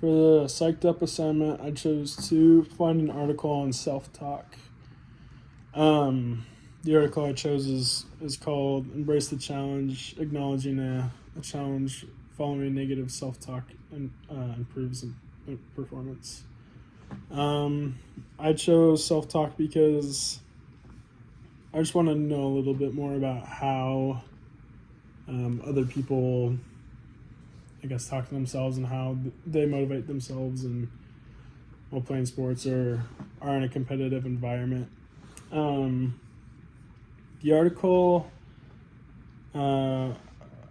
For the psyched up assignment, I chose to find an article on self talk. The article I chose is called Embrace the Challenge, Acknowledging a Challenge Following Negative Self Talk and Improves Performance. I chose self talk because I just want to know a little bit more about how other people, I guess, talk to themselves and how they motivate themselves and while playing sports or are in a competitive environment. The article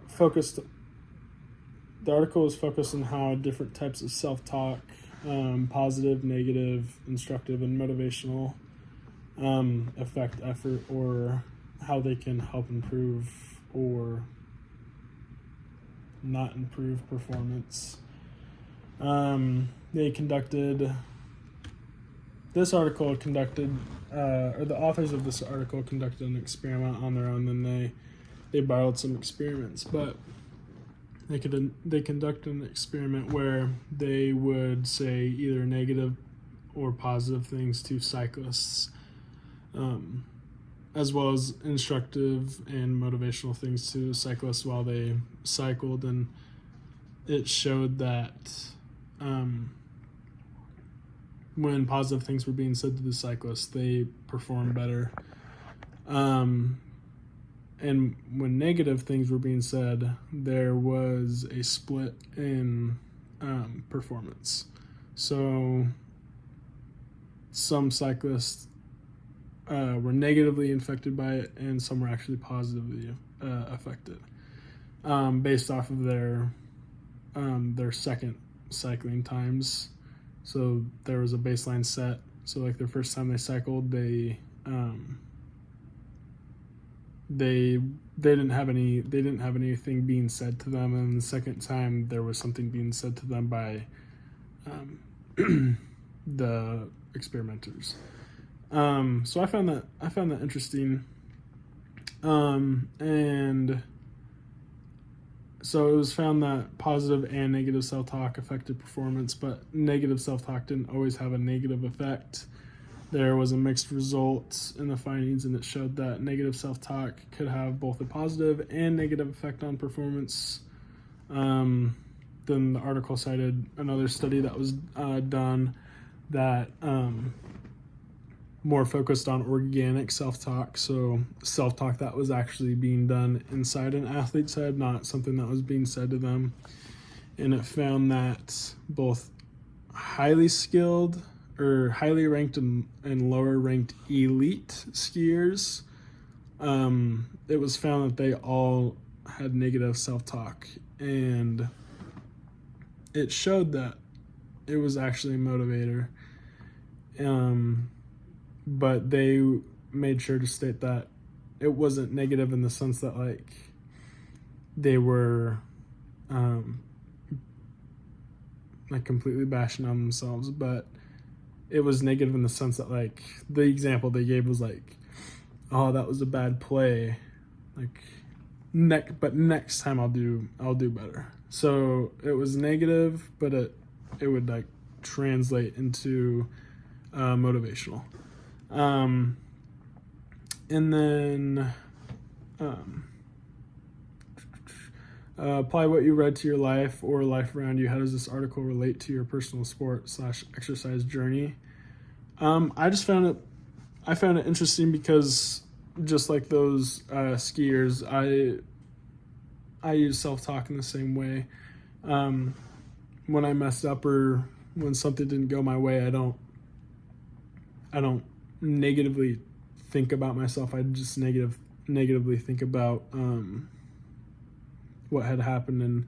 focused. The article is focused on how different types of self-talk, positive, negative, instructive, and motivational, affect effort or how they can help improve or not improve performance. They conducted. This article conducted, or the authors of this article conducted an experiment on their own. Then they borrowed some experiments, but they conducted an experiment where they would say either negative or positive things to cyclists, as well as instructive and motivational things to cyclists while they cycled, and it showed that when positive things were being said to the cyclists, they performed better. And when negative things were being said, there was a split in performance. So some cyclists were negatively affected by it, and some were actually positively affected, based off of their second cycling times. So there was a baseline set. So like the first time they cycled, they didn't have anything being said to them, and the second time there was something being said to them by the experimenters. So I found that interesting, and so it was found that positive and negative self-talk affected performance, but negative self-talk didn't always have a negative effect. There was a mixed result in the findings, and it showed that negative self-talk could have both a positive and negative effect on performance. Then the article cited another study that was done that more focused on organic self-talk, so self-talk that was actually being done inside an athlete's head, not something that was being said to them. And it found that both highly skilled or highly ranked and lower ranked elite skiers, it was found that they all had negative self-talk, and it showed that it was actually a motivator. But they made sure to state that it wasn't negative in the sense that like they were like completely bashing on themselves, but it was negative in the sense that like the example they gave was like, oh, that was a bad play, like but next time I'll do better. So it was negative, but it would like translate into motivational. And then apply what you read to your life or life around you. How does this article relate to your personal sport/exercise journey? I found it interesting because just like those skiers, I use self-talk in the same way. When I messed up or when something didn't go my way, I don't negatively think about myself. I just negatively think about what had happened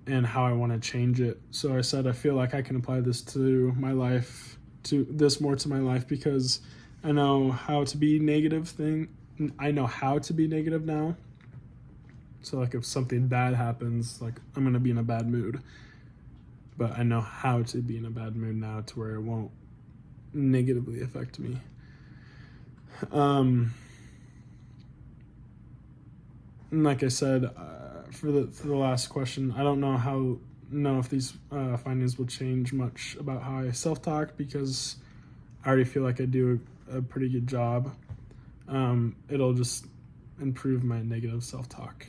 and how I want to change it. So I said I feel like I can apply this to my life, to my life, because I know how to be negative now. So like if something bad happens, like I'm gonna be in a bad mood, but I know how to be in a bad mood now to where it won't negatively affect me. And like I said, for the last question, I don't know how know if these findings will change much about how I self-talk, because I already feel like I do a pretty good job. It'll just improve my negative self-talk.